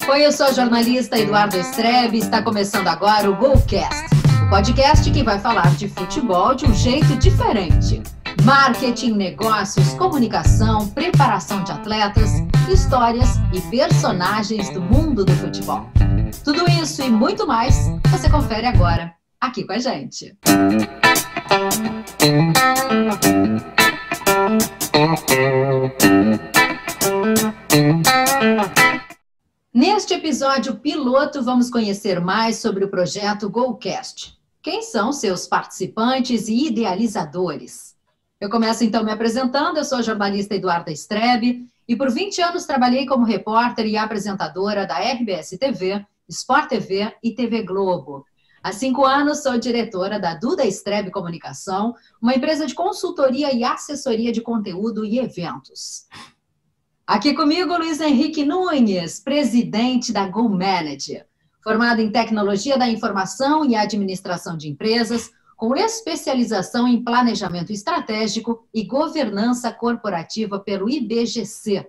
Oi, eu sou a jornalista Eduarda Strebe e está começando agora o GoCast, o podcast que vai falar de futebol de um jeito diferente. Marketing, negócios, comunicação, preparação de atletas, histórias e personagens do mundo do futebol. Tudo isso e muito mais você confere agora, aqui com a gente. Neste episódio piloto, vamos conhecer mais sobre o projeto GoCast. Quem são seus participantes e idealizadores? Eu começo então me apresentando, eu sou a jornalista Eduarda Strebe e por 20 anos trabalhei como repórter e apresentadora da RBS TV, Sport TV e TV Globo. Há 5 anos sou diretora da Duda Strebe Comunicação, uma empresa de consultoria e assessoria de conteúdo e eventos. Aqui comigo, Luiz Henrique Nunes, presidente da GoManager, formado em tecnologia da informação e administração de empresas, com especialização em planejamento estratégico e governança corporativa pelo IBGC.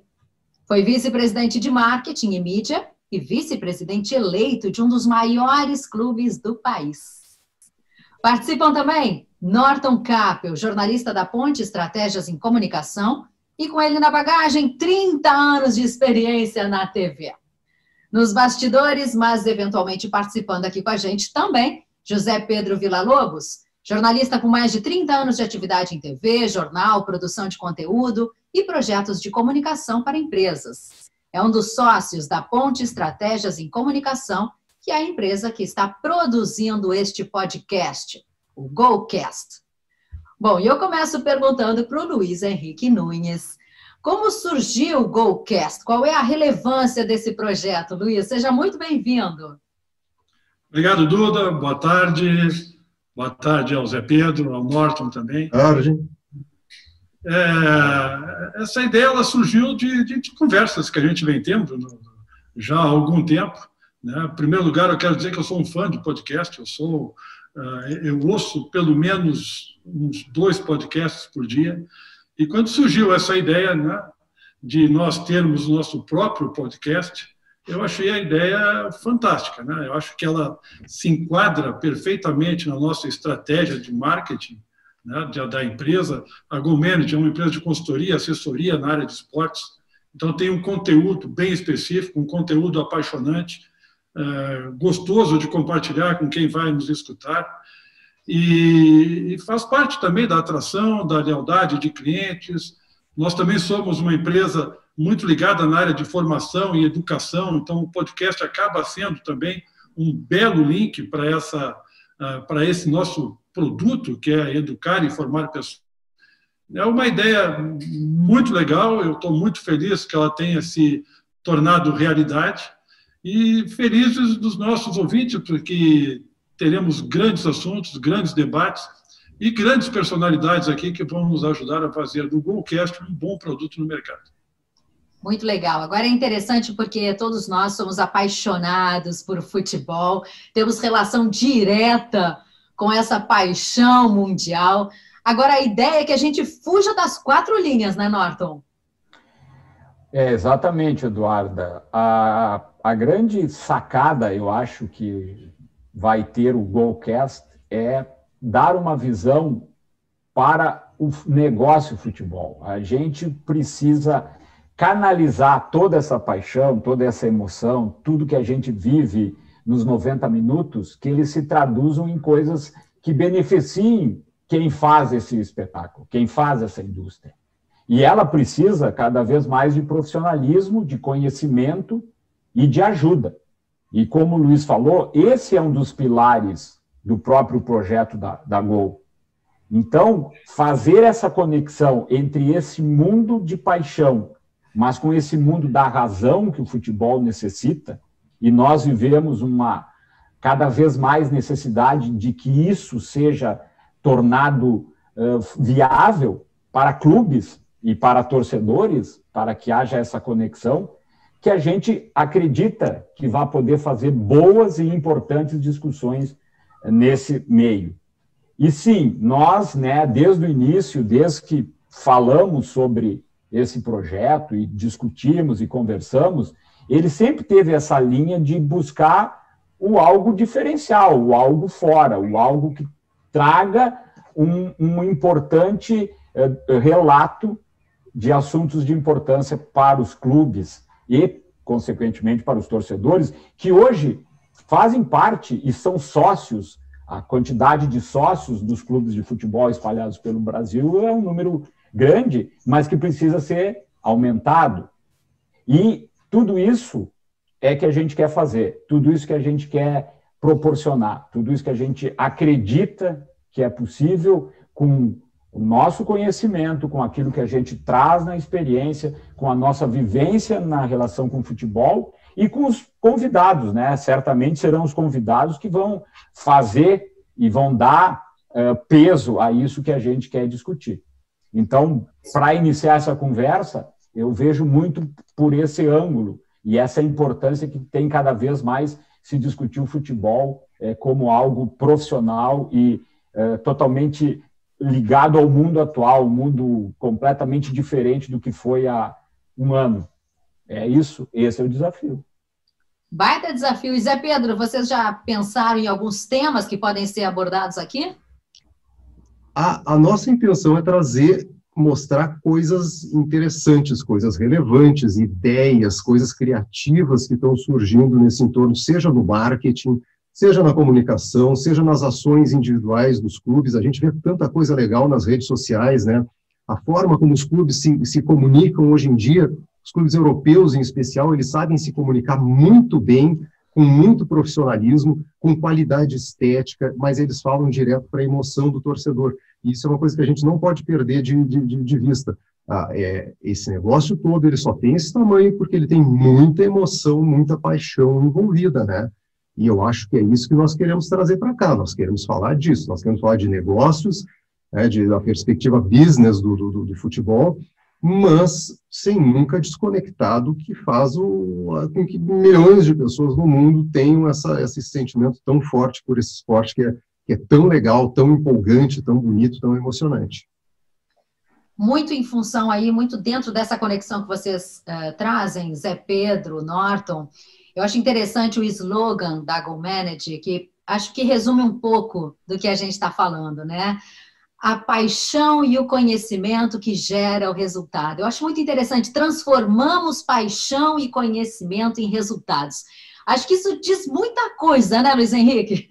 Foi vice-presidente de marketing e mídia e vice-presidente eleito de um dos maiores clubes do país. Participam também Norton Capel, jornalista da Ponte Estratégias em Comunicação, e com ele na bagagem, 30 anos de experiência na TV. Nos bastidores, mas eventualmente participando aqui com a gente também, José Pedro Villa-Lobos, jornalista com mais de 30 anos de atividade em TV, jornal, produção de conteúdo e projetos de comunicação para empresas. É um dos sócios da Ponte Estratégias em Comunicação, que é a empresa que está produzindo este podcast, o GoCast. Bom, e eu começo perguntando para o Luiz Henrique Nunes, como surgiu o GoCast? Qual é a relevância desse projeto, Luiz? Seja muito bem-vindo. Obrigado, Duda. Boa tarde. Boa tarde ao Zé Pedro, ao Norton também. Tarde. Essa ideia ela surgiu de conversas que a gente vem tendo já há algum tempo, né? Em primeiro lugar, eu quero dizer que eu sou um fã de podcast. Eu ouço pelo menos uns 2 podcasts por dia. E quando surgiu essa ideia, né, de nós termos o nosso próprio podcast, eu achei a ideia fantástica, né? Eu acho que ela se enquadra perfeitamente na nossa estratégia de marketing, né, da empresa. A GoManager é uma empresa de consultoria, assessoria na área de esportes. Então, tem um conteúdo bem específico, um conteúdo apaixonante, gostoso de compartilhar com quem vai nos escutar. E faz parte também da atração, da lealdade de clientes. Nós também somos uma empresa muito ligada na área de formação e educação, então o podcast acaba sendo também um belo link para esse nosso produto, que é educar e formar pessoas. É uma ideia muito legal, eu estou muito feliz que ela tenha se tornado realidade e felizes dos nossos ouvintes, porque teremos grandes assuntos, grandes debates e grandes personalidades aqui que vão nos ajudar a fazer do GoCast um bom produto no mercado. Muito legal. Agora é interessante porque todos nós somos apaixonados por futebol, temos relação direta com essa paixão mundial. Agora a ideia é que a gente fuja das 4 linhas, né, Norton? Exatamente, Eduarda. A grande sacada, eu acho que vai ter o GoCast é dar uma visão para o negócio futebol. A gente precisa canalizar toda essa paixão, toda essa emoção, tudo que a gente vive nos 90 minutos, que eles se traduzam em coisas que beneficiem quem faz esse espetáculo, quem faz essa indústria. E ela precisa cada vez mais de profissionalismo, de conhecimento e de ajuda. E como o Luiz falou, esse é um dos pilares do próprio projeto da Go. Então, fazer essa conexão entre esse mundo de paixão, mas com esse mundo da razão que o futebol necessita, e nós vivemos uma cada vez mais necessidade de que isso seja tornado viável para clubes e para torcedores, para que haja essa conexão, que a gente acredita que vai poder fazer boas e importantes discussões nesse meio. E sim, nós, desde o início, desde que falamos sobre esse projeto e discutimos e conversamos, ele sempre teve essa linha de buscar o algo diferencial, o algo fora, o algo que traga um importante relato de assuntos de importância para os clubes e, consequentemente, para os torcedores, que hoje fazem parte e são sócios. A quantidade de sócios dos clubes de futebol espalhados pelo Brasil é um número grande, mas que precisa ser aumentado. E tudo isso é que a gente quer fazer, tudo isso que a gente quer proporcionar, tudo isso que a gente acredita que é possível com o nosso conhecimento, com aquilo que a gente traz na experiência, com a nossa vivência na relação com o futebol e com os convidados, né? Certamente serão os convidados que vão fazer e vão dar peso a isso que a gente quer discutir. Então, para iniciar essa conversa, eu vejo muito por esse ângulo e essa importância que tem cada vez mais se discutir o futebol como algo profissional e totalmente ligado ao mundo atual, um mundo completamente diferente do que foi há um ano. É isso, esse é o desafio. Baita desafio. E Zé Pedro, vocês já pensaram em alguns temas que podem ser abordados aqui? A nossa intenção é mostrar coisas interessantes, coisas relevantes, ideias, coisas criativas que estão surgindo nesse entorno, seja no marketing, seja na comunicação, seja nas ações individuais dos clubes. A gente vê tanta coisa legal nas redes sociais, né? A forma como os clubes se comunicam hoje em dia, os clubes europeus em especial, eles sabem se comunicar muito bem, com muito profissionalismo, com qualidade estética, mas eles falam direto para a emoção do torcedor. E isso é uma coisa que a gente não pode perder de vista. Esse negócio todo, ele só tem esse tamanho porque ele tem muita emoção, muita paixão envolvida, né? E eu acho que é isso que nós queremos trazer para cá. Nós queremos falar disso, nós queremos falar de negócios, da perspectiva business do futebol, mas sem nunca desconectar do que faz com que milhões de pessoas no mundo tenham esse sentimento tão forte por esse esporte que é tão legal, tão empolgante, tão bonito, tão emocionante. Muito em função aí, muito dentro dessa conexão que vocês trazem, Zé Pedro, Norton. Eu acho interessante o slogan da GoManage, que acho que resume um pouco do que a gente está falando, né? A paixão e o conhecimento que gera o resultado. Eu acho muito interessante, transformamos paixão e conhecimento em resultados. Acho que isso diz muita coisa, né, Luiz Henrique?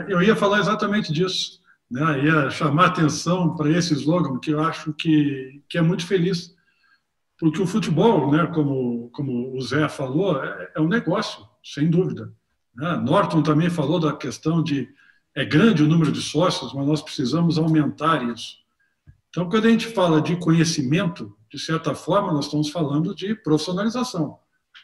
Eu ia falar exatamente disso, né? Ia chamar atenção para esse slogan, que eu acho que é muito feliz. Porque o futebol, né, como o Zé falou, é um negócio, sem dúvida. Né? Norton também falou da questão de é grande o número de sócios, mas nós precisamos aumentar isso. Então, quando a gente fala de conhecimento, de certa forma, nós estamos falando de profissionalização.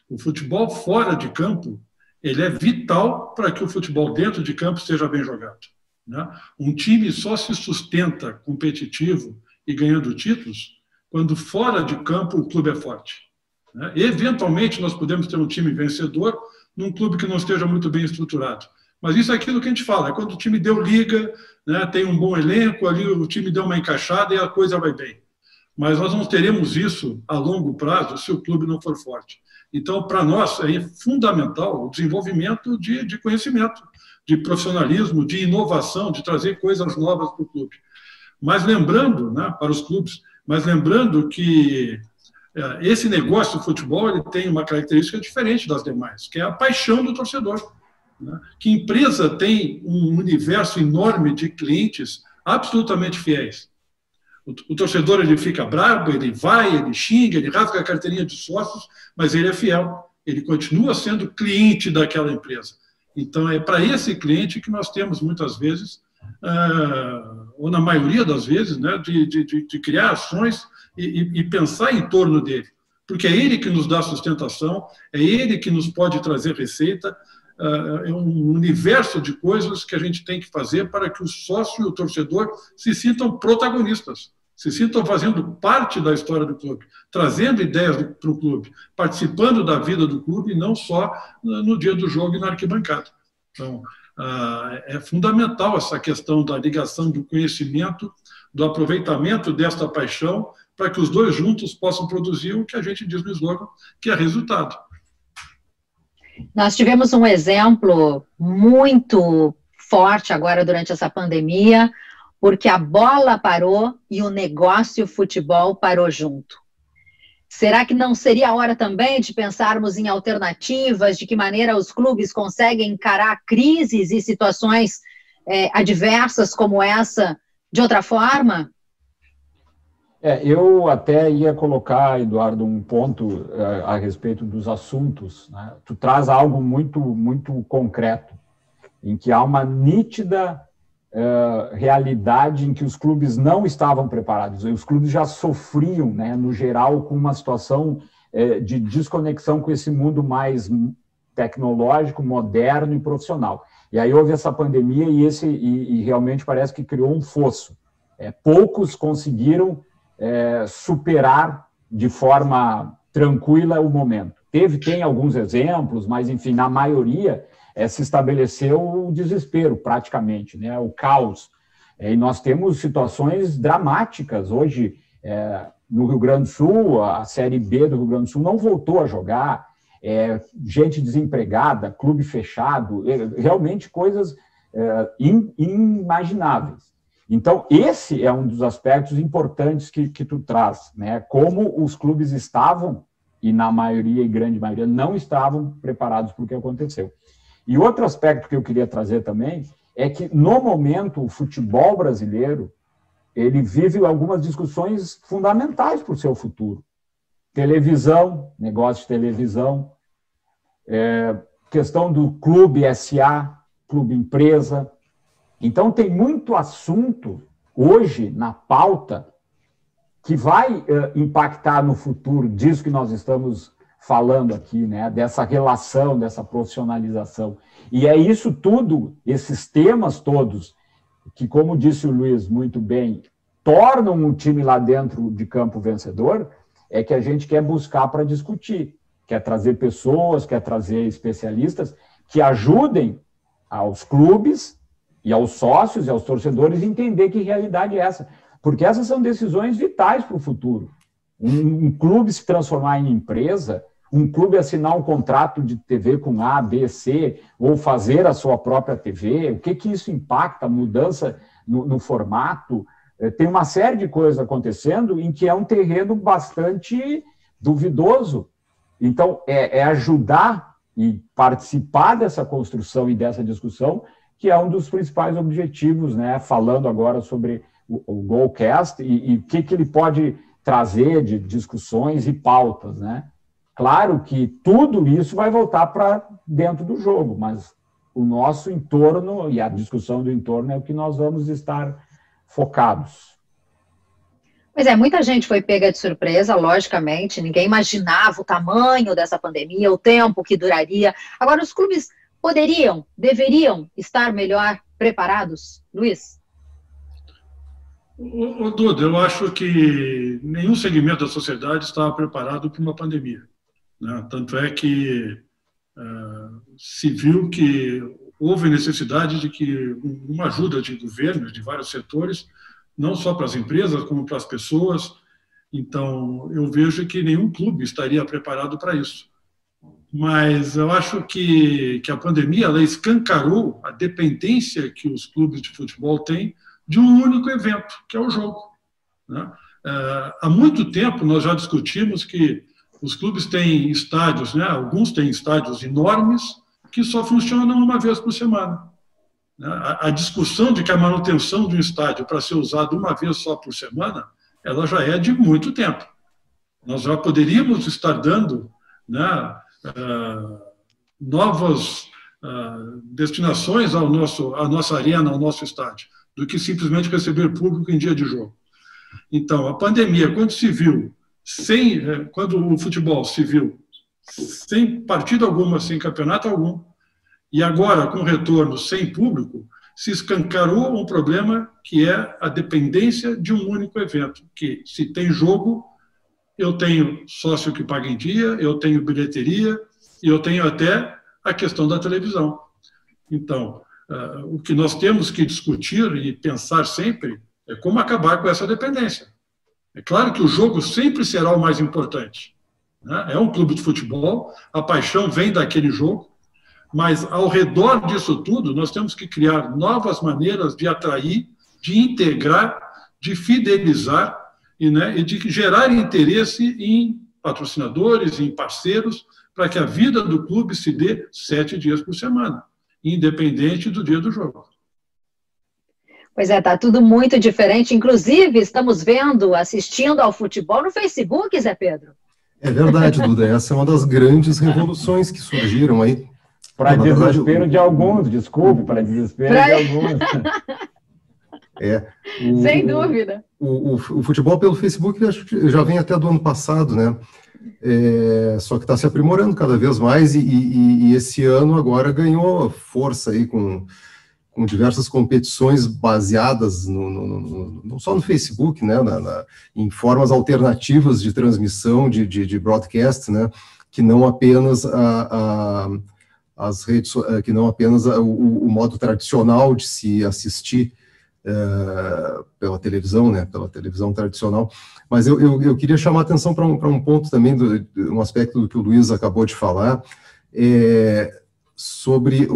O futebol fora de campo, ele é vital para que o futebol dentro de campo seja bem jogado. Né? Um time só se sustenta competitivo e ganhando títulos quando fora de campo o clube é forte. Né? Eventualmente, nós podemos ter um time vencedor num clube que não esteja muito bem estruturado. Mas isso é aquilo que a gente fala, é quando o time deu liga, né, tem um bom elenco, ali o time deu uma encaixada e a coisa vai bem. Mas nós não teremos isso a longo prazo se o clube não for forte. Então, para nós, é fundamental o desenvolvimento de conhecimento, de profissionalismo, de inovação, de trazer coisas novas para o clube. Mas lembrando, né, para os clubes, mas lembrando que esse negócio do futebol ele tem uma característica diferente das demais, que é a paixão do torcedor. Né? Que empresa tem um universo enorme de clientes absolutamente fiéis. O torcedor ele fica bravo, ele vai, ele xinga, ele rasga a carteirinha de sócios, mas ele é fiel, ele continua sendo cliente daquela empresa. Então, é para esse cliente que nós temos, muitas vezes, ou na maioria das vezes, né, de criar ações e pensar em torno dele. Porque é ele que nos dá sustentação, é ele que nos pode trazer receita, é um universo de coisas que a gente tem que fazer para que o sócio e o torcedor se sintam protagonistas, se sintam fazendo parte da história do clube, trazendo ideias para o clube, participando da vida do clube e não só no dia do jogo e na arquibancada. Então, é fundamental essa questão da ligação do conhecimento, do aproveitamento desta paixão para que os dois juntos possam produzir o que a gente diz no slogan, que é resultado. Nós tivemos um exemplo muito forte agora durante essa pandemia, porque a bola parou e o negócio futebol parou junto. Será que não seria a hora também de pensarmos em alternativas, de que maneira os clubes conseguem encarar crises e situações adversas como essa de outra forma? Eu até ia colocar, Eduardo, um ponto a respeito dos assuntos, né? Tu traz algo muito, muito concreto, em que há uma nítida realidade em que os clubes não estavam preparados. Os clubes já sofriam, né, no geral, com uma situação de desconexão com esse mundo mais tecnológico, moderno e profissional. E aí houve essa pandemia e realmente parece que criou um fosso. Poucos conseguiram superar de forma tranquila o momento. Tem alguns exemplos, mas, enfim, na maioria se estabeleceu o desespero, praticamente, né? O caos. E nós temos situações dramáticas. Hoje, no Rio Grande do Sul, a Série B do Rio Grande do Sul não voltou a jogar, gente desempregada, clube fechado, realmente coisas inimagináveis. Então, esse é um dos aspectos importantes que tu traz, né? Como os clubes estavam, e na maioria e grande maioria, não estavam preparados para o que aconteceu. E outro aspecto que eu queria trazer também é que, no momento, o futebol brasileiro, ele vive algumas discussões fundamentais para o seu futuro. Televisão, negócio de televisão, questão do clube SA, clube empresa. Então, tem muito assunto hoje na pauta que vai impactar no futuro disso que nós estamos falando aqui, né? Dessa relação, dessa profissionalização. E é isso tudo, esses temas todos, que, como disse o Luiz muito bem, tornam um time lá dentro de campo vencedor, é que a gente quer buscar para discutir. Quer trazer pessoas, quer trazer especialistas que ajudem aos clubes e aos sócios e aos torcedores a entender que realidade é essa. Porque essas são decisões vitais para o futuro. Um clube se transformar em empresa, um clube assinar um contrato de TV com A, B, C, ou fazer a sua própria TV, o que isso impacta, a mudança no formato. Tem uma série de coisas acontecendo em que é um terreno bastante duvidoso. Então, ajudar e participar dessa construção e dessa discussão, que é um dos principais objetivos, né? Falando agora sobre o Goalcast e o que ele pode trazer de discussões e pautas, né? Claro que tudo isso vai voltar para dentro do jogo, mas o nosso entorno e a discussão do entorno é o que nós vamos estar focados. Pois muita gente foi pega de surpresa, logicamente, ninguém imaginava o tamanho dessa pandemia, o tempo que duraria. Agora, os clubes deveriam estar melhor preparados? Luiz? Duda, eu acho que nenhum segmento da sociedade estava preparado para uma pandemia, né? Tanto é que se viu que houve necessidade de que uma ajuda de governos, de vários setores, não só para as empresas, como para as pessoas. Então, eu vejo que nenhum clube estaria preparado para isso. Mas eu acho que a pandemia ela escancarou a dependência que os clubes de futebol têm de um único evento, que é o jogo, né? Há muito tempo nós já discutimos que os clubes têm estádios, né? Alguns têm estádios enormes que só funcionam uma vez por semana. A discussão de que a manutenção de um estádio para ser usado uma vez só por semana, ela já é de muito tempo. Nós já poderíamos estar dando, né, novas destinações à nossa arena, ao nosso estádio, do que simplesmente receber público em dia de jogo. Então, a pandemia, quando o futebol se viu sem partida alguma, sem campeonato algum, e agora, com retorno sem público, se escancarou um problema que é a dependência de um único evento, que se tem jogo, eu tenho sócio que paga em dia, eu tenho bilheteria, e eu tenho até a questão da televisão. Então, o que nós temos que discutir e pensar sempre é como acabar com essa dependência. É claro que o jogo sempre será o mais importante, né? É um clube de futebol, a paixão vem daquele jogo, mas ao redor disso tudo, nós temos que criar novas maneiras de atrair, de integrar, de fidelizar e de gerar interesse em patrocinadores, em parceiros, para que a vida do clube se dê 7 dias por semana, independente do dia do jogo. Pois é, está tudo muito diferente. Inclusive, estamos assistindo ao futebol no Facebook, Zé Pedro. É verdade, Duda. Essa é uma das grandes revoluções que surgiram aí. Para desespero de alguns, desculpe, para desespero de alguns. Sem dúvida. O futebol pelo Facebook já vem até do ano passado, né? Só que está se aprimorando cada vez mais e esse ano agora ganhou força aí com diversas competições baseadas não só no Facebook, né? Em formas alternativas de transmissão, de broadcast, né? Que não apenas as redes, que não apenas o modo tradicional de se assistir pela televisão, né, pela televisão tradicional. Mas eu queria chamar a atenção para um ponto também, um aspecto do que o Luiz acabou de falar, sobre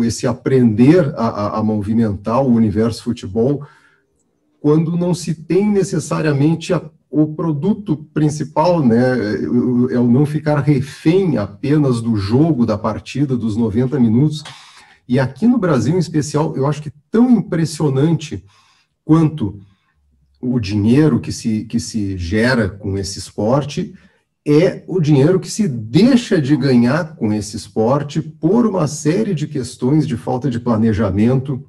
esse aprender a movimentar o universo futebol, quando não se tem necessariamente o produto principal, né, é o não ficar refém apenas do jogo, da partida, dos 90 minutos. E aqui no Brasil, em especial, eu acho que tão impressionante quanto o dinheiro que se gera com esse esporte é o dinheiro que se deixa de ganhar com esse esporte por uma série de questões de falta de planejamento,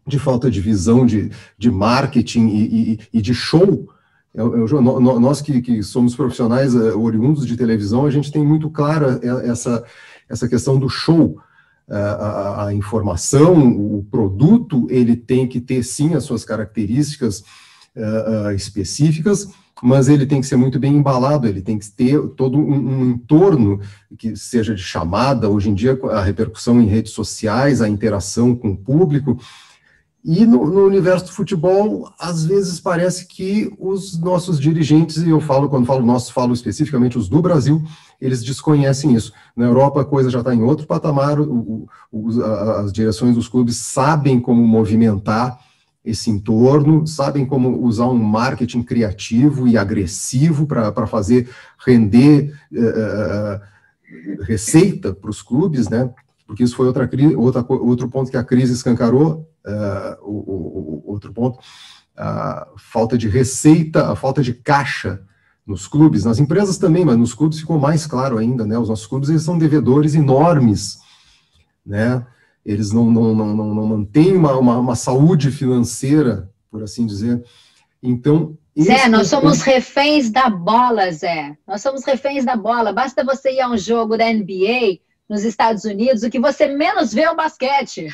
de falta de visão de marketing e de show. Nós que somos profissionais oriundos de televisão, a gente tem muito clara essa questão do show. A informação, o produto, ele tem que ter, sim, as suas características específicas, mas ele tem que ser muito bem embalado, ele tem que ter todo um entorno que seja de chamada, hoje em dia a repercussão em redes sociais, a interação com o público. E no universo do futebol, às vezes parece que os nossos dirigentes, e quando falo nossos, falo especificamente os do Brasil, eles desconhecem isso. Na Europa a coisa já está em outro patamar, as direções dos clubes sabem como movimentar esse entorno, sabem como usar um marketing criativo e agressivo para fazer render receita para os clubes, né? Porque isso foi outro ponto que a crise escancarou, outro ponto, a falta de receita, a falta de caixa nos clubes, nas empresas também, mas nos clubes ficou mais claro ainda, né? Os nossos clubes, eles são devedores enormes, né? Eles não mantêm uma saúde financeira, por assim dizer. Então... Zé, nós somos reféns da bola, Zé. Nós somos reféns da bola. Basta você ir a um jogo da NBA nos Estados Unidos, o que você menos vê é o basquete.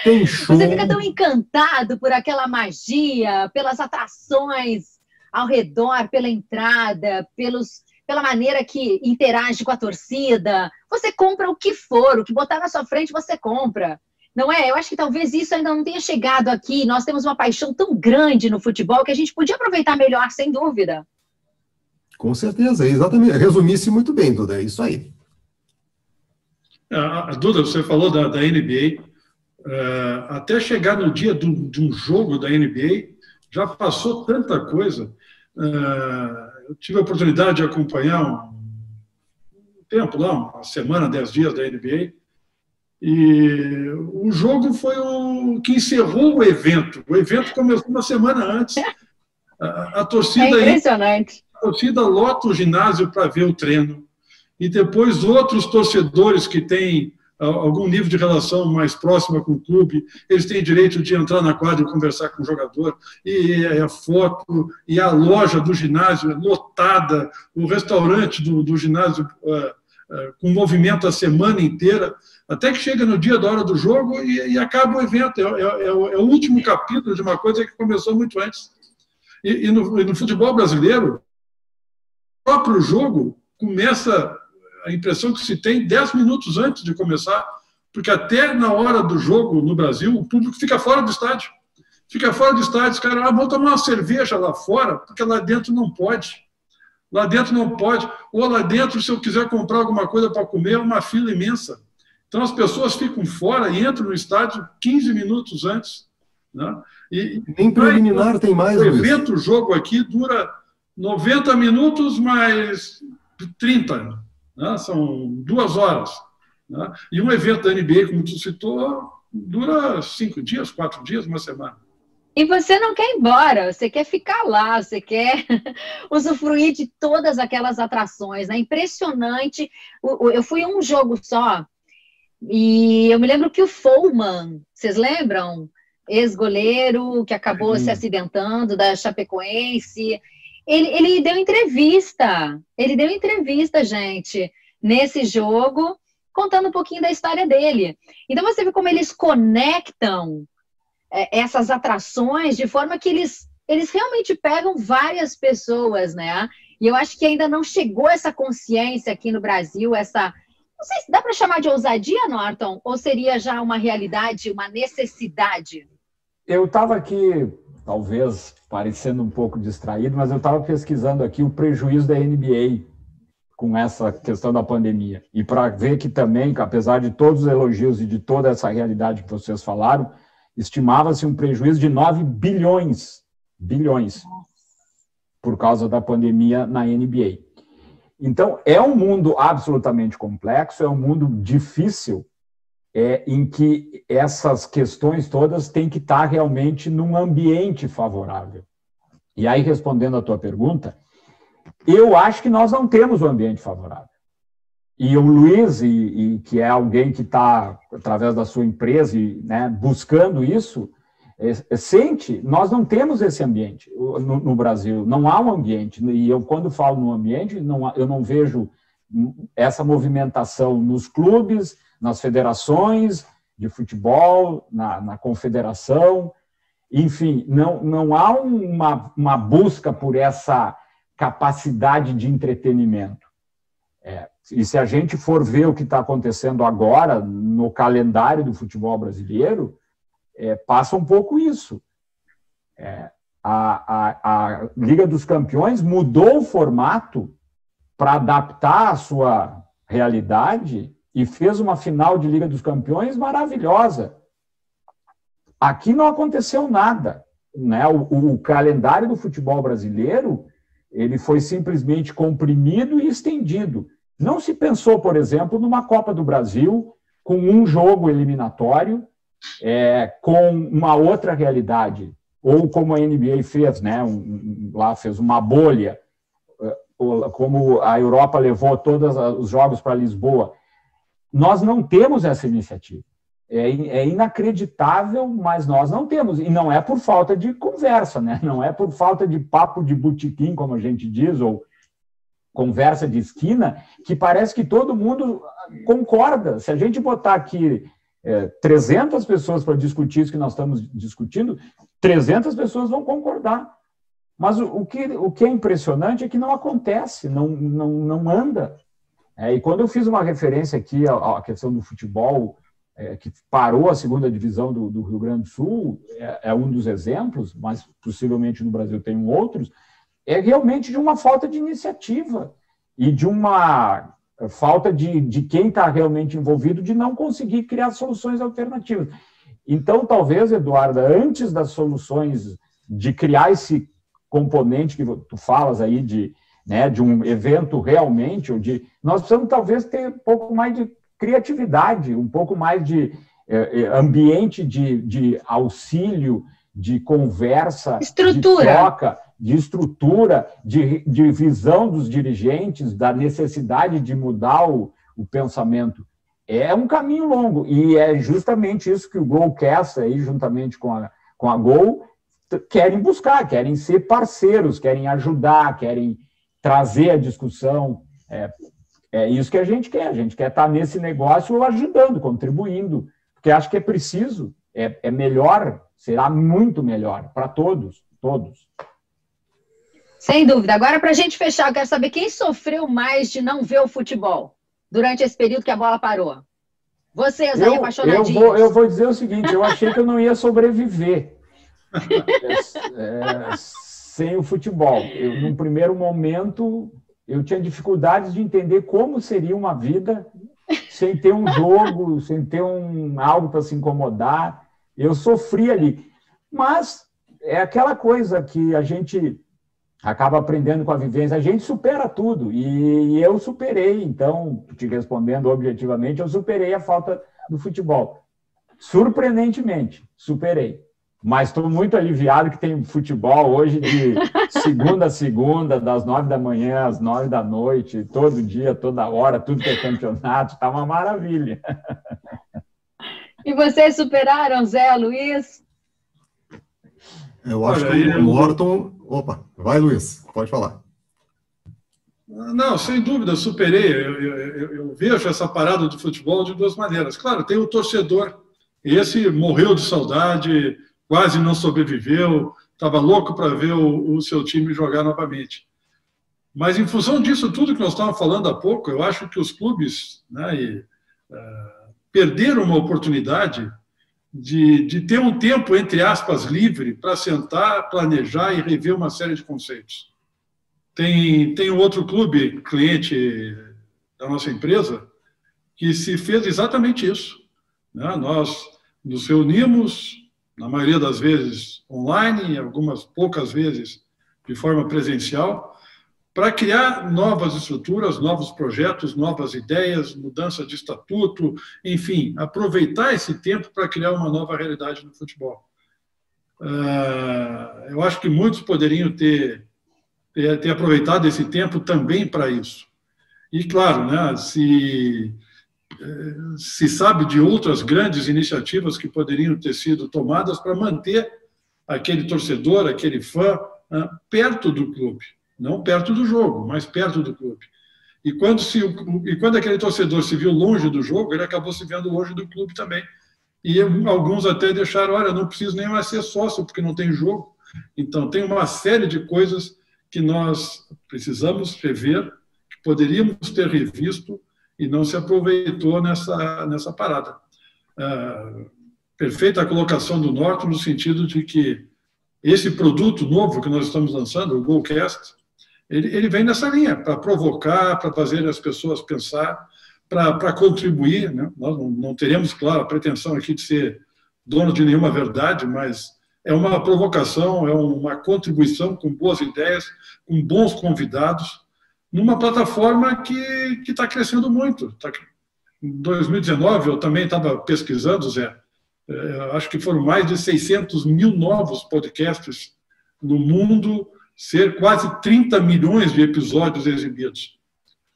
Tem show. Você fica tão encantado por aquela magia, pelas atrações ao redor, pela entrada, pela maneira que interage com a torcida. Você compra o que for, o que botar na sua frente você compra. Não é? Eu acho que talvez isso ainda não tenha chegado aqui. Nós temos uma paixão tão grande no futebol que a gente podia aproveitar melhor, sem dúvida. Com certeza, exatamente. Resumisse muito bem, Duda, é isso aí. Duda, você falou da NBA. Até chegar no dia de um jogo da NBA, já passou tanta coisa. Eu tive a oportunidade de acompanhar um tempo lá, uma semana, 10 dias da NBA, e o jogo foi o que encerrou o evento. O evento começou uma semana antes. A torcida, impressionante. A torcida lota o ginásio para ver o treino. E depois outros torcedores que têm algum nível de relação mais próxima com o clube, eles têm direito de entrar na quadra e conversar com o jogador, e a foto, e a loja do ginásio é lotada, o restaurante do ginásio com movimento a semana inteira, até que chega no dia da hora do jogo e acaba o evento. É o último capítulo de uma coisa que começou muito antes. E no futebol brasileiro, o próprio jogo começa... A impressão que se tem 10 minutos antes de começar, porque até na hora do jogo no Brasil, o público fica fora do estádio. Fica fora do estádio, os caras vão tomar uma cerveja lá fora, porque lá dentro não pode. Lá dentro não pode. Ou lá dentro, se eu quiser comprar alguma coisa para comer, é uma fila imensa. Então, as pessoas ficam fora e entram no estádio 15 minutos antes. Né? Nem preliminar tem mais, o evento, o jogo aqui dura 90 minutos mais 30. Né? São 2 horas. Né? E um evento da NBA, como tu citou, dura 5 dias, 4 dias, uma semana. E você não quer ir embora, você quer ficar lá, você quer usufruir de todas aquelas atrações. É impressionante. Eu fui a um jogo só, e eu me lembro que o Follman, vocês lembram? Ex-goleiro que acabou se acidentando, da Chapecoense. Ele deu entrevista. Ele deu entrevista, gente, nesse jogo, contando um pouquinho da história dele. Então você vê como eles conectam essas atrações de forma que eles realmente pegam várias pessoas, né? E eu acho que ainda não chegou essa consciência aqui no Brasil, essa... Não sei se dá para chamar de ousadia, Norton, ou seria já uma realidade, uma necessidade? Eu estava aqui, talvez parecendo um pouco distraído, mas eu estava pesquisando aqui o prejuízo da NBA com essa questão da pandemia. E para ver que também, apesar de todos os elogios e de toda essa realidade que vocês falaram, estimava-se um prejuízo de 9 bilhões por causa da pandemia na NBA. Então, é um mundo absolutamente complexo, é um mundo difícil, em que essas questões todas têm que estar realmente num ambiente favorável. E aí, respondendo à tua pergunta, eu acho que nós não temos um ambiente favorável. E o Luiz, que é alguém que está, através da sua empresa, né, buscando isso, sente, nós não temos esse ambiente no Brasil, não há um ambiente. E eu, quando falo no ambiente, eu não vejo essa movimentação nos clubes, nas federações de futebol, na confederação, enfim, não há uma busca por essa capacidade de entretenimento. E se a gente for ver o que está acontecendo agora no calendário do futebol brasileiro, passa um pouco isso. A Liga dos Campeões mudou o formato para adaptar a sua realidade e fez uma final de Liga dos Campeões maravilhosa. Aqui não aconteceu nada, né? O calendário do futebol brasileiro ele foi simplesmente comprimido e estendido. Não se pensou, por exemplo, numa Copa do Brasil com um jogo eliminatório, com uma outra realidade, ou como a NBA fez, né? Lá fez uma bolha, como a Europa levou todos os jogos para Lisboa. Nós não temos essa iniciativa. É inacreditável, mas nós não temos. E não é por falta de conversa, né? Não é por falta de papo de botequim, como a gente diz, ou conversa de esquina, que parece que todo mundo concorda. Se a gente botar aqui 300 pessoas para discutir isso que nós estamos discutindo, 300 pessoas vão concordar. Mas o que é impressionante é que não acontece, não anda. E quando eu fiz uma referência aqui à questão do futebol, que parou a segunda divisão do Rio Grande do Sul, é um dos exemplos, mas possivelmente no Brasil tem outros, é realmente de uma falta de iniciativa e de uma falta de quem está realmente envolvido de não conseguir criar soluções alternativas. Então, talvez, Eduarda, antes das soluções de criar esse componente que tu falas aí de um evento realmente, nós precisamos talvez ter um pouco mais de criatividade, um pouco mais de ambiente de auxílio, de conversa, estrutura. De troca, de estrutura, de visão dos dirigentes, da necessidade de mudar o pensamento. É um caminho longo, e é justamente isso que o Goalcast, aí, juntamente com a Gol, querem buscar, querem ser parceiros, querem ajudar, querem trazer a discussão. É isso que a gente quer estar nesse negócio ajudando, contribuindo, porque acho que é preciso, é melhor, será muito melhor para todos. Sem dúvida. Agora, para a gente fechar, eu quero saber quem sofreu mais de não ver o futebol durante esse período que a bola parou. Vocês aí, apaixonadinhos. Eu vou dizer o seguinte, eu achei que eu não ia sobreviver. sem o futebol. Num primeiro momento, eu tinha dificuldades de entender como seria uma vida sem ter um jogo, sem ter algo para se incomodar. Eu sofri ali. Mas é aquela coisa que a gente acaba aprendendo com a vivência. A gente supera tudo. E eu superei. Então, te respondendo objetivamente, eu superei a falta do futebol. Surpreendentemente, superei. Mas estou muito aliviado que tem futebol hoje de segunda a segunda, das 9 da manhã às 9 da noite, todo dia, toda hora, tudo que é campeonato, está uma maravilha. E vocês superaram, Zé, Luiz? Eu acho que o Morton... Opa, vai, Luiz, pode falar. Não, sem dúvida, superei. Eu vejo essa parada do futebol de duas maneiras. Claro, tem o torcedor. Esse morreu de saudade, quase não sobreviveu, estava louco para ver o seu time jogar novamente. Mas, em função disso tudo que nós estávamos falando há pouco, eu acho que os clubes, né, perderam uma oportunidade de ter um tempo, entre aspas, livre para sentar, planejar e rever uma série de conceitos. Tem um outro clube, cliente da nossa empresa, que se fez exatamente isso. Né? Nós nos reunimos, na maioria das vezes online, algumas poucas vezes de forma presencial, para criar novas estruturas, novos projetos, novas ideias, mudança de estatuto, enfim, aproveitar esse tempo para criar uma nova realidade no futebol. Eu acho que muitos poderiam ter aproveitado esse tempo também para isso. E, claro, né, se sabe de outras grandes iniciativas que poderiam ter sido tomadas para manter aquele torcedor, aquele fã, perto do clube. Não perto do jogo, mas perto do clube. E quando aquele torcedor se viu longe do jogo, ele acabou se vendo longe do clube também. E alguns até deixaram, olha, não preciso nem mais ser sócio, porque não tem jogo. Então, tem uma série de coisas que nós precisamos rever, que poderíamos ter revisto e não se aproveitou nessa parada. Perfeita a colocação do Norton, no sentido de que esse produto novo que nós estamos lançando, o GoCast, ele vem nessa linha, para provocar, para fazer as pessoas pensar, para contribuir. Né? Nós não teremos, claro, a pretensão aqui de ser dono de nenhuma verdade, mas é uma provocação, é uma contribuição com boas ideias, com bons convidados, numa plataforma que está crescendo muito. Em 2019, eu também estava pesquisando, Zé, acho que foram mais de 600 mil novos podcasts no mundo, ser quase 30 milhões de episódios exibidos.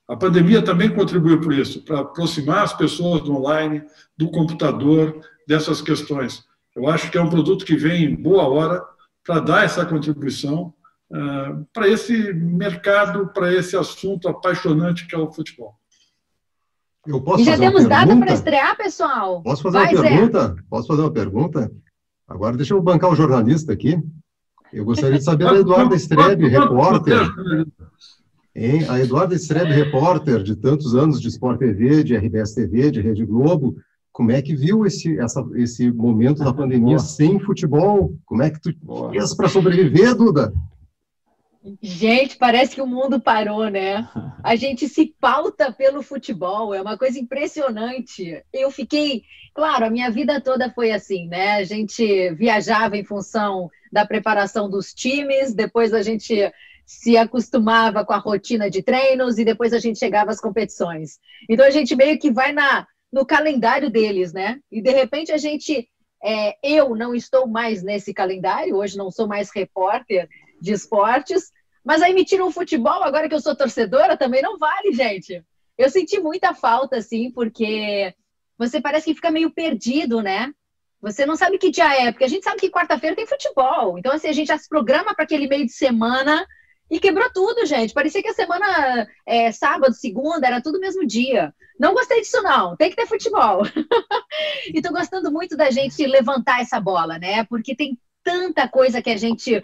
A pandemia também contribuiu por isso, para aproximar as pessoas do online, do computador, dessas questões. Eu acho que é um produto que vem em boa hora para dar essa contribuição para esse mercado, para esse assunto apaixonante que é o futebol. Eu posso e já fazer temos data para estrear, pessoal? Posso fazer uma pergunta? Posso fazer uma pergunta? Agora deixa eu bancar o jornalista aqui. Eu gostaria de saber da Eduarda Strebe, repórter. A Eduarda Strebe, repórter de tantos anos de Sport TV, de RBS TV, de Rede Globo. Como é que viu esse momento da pandemia sem futebol? Como é que tu fez para sobreviver, Duda? Gente, parece que o mundo parou, né? A gente se pauta pelo futebol, é uma coisa impressionante. Eu fiquei... Claro, a minha vida toda foi assim, né? A gente viajava em função da preparação dos times, depois a gente se acostumava com a rotina de treinos e depois a gente chegava às competições. Então a gente meio que vai no calendário deles, né? E de repente a gente... eu não estou mais nesse calendário, hoje não sou mais repórter de esportes, mas aí me tiram o futebol, agora que eu sou torcedora, também não vale, gente. Eu senti muita falta, assim, porque você parece que fica meio perdido, né? Você não sabe que dia é, porque a gente sabe que quarta-feira tem futebol. Então, assim, a gente já se programa para aquele meio de semana e quebrou tudo, gente. Parecia que a semana, sábado, segunda, era tudo mesmo dia. Não gostei disso, não. Tem que ter futebol. E tô gostando muito da gente levantar essa bola, né? Porque tem tanta coisa que a gente...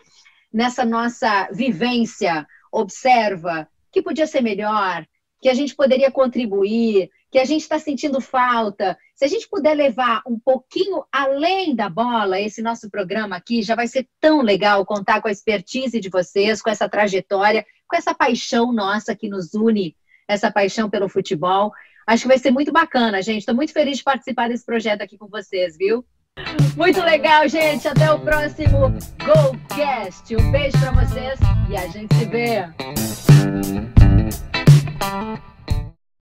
nessa nossa vivência, observa que podia ser melhor, que a gente poderia contribuir, que a gente está sentindo falta. Se a gente puder levar um pouquinho além da bola, esse nosso programa aqui, já vai ser tão legal contar com a expertise de vocês, com essa trajetória, com essa paixão nossa que nos une, essa paixão pelo futebol. Acho que vai ser muito bacana, gente. Estou muito feliz de participar desse projeto aqui com vocês, viu? Muito legal, gente. Até o próximo GoCast. Um beijo para vocês e a gente se vê.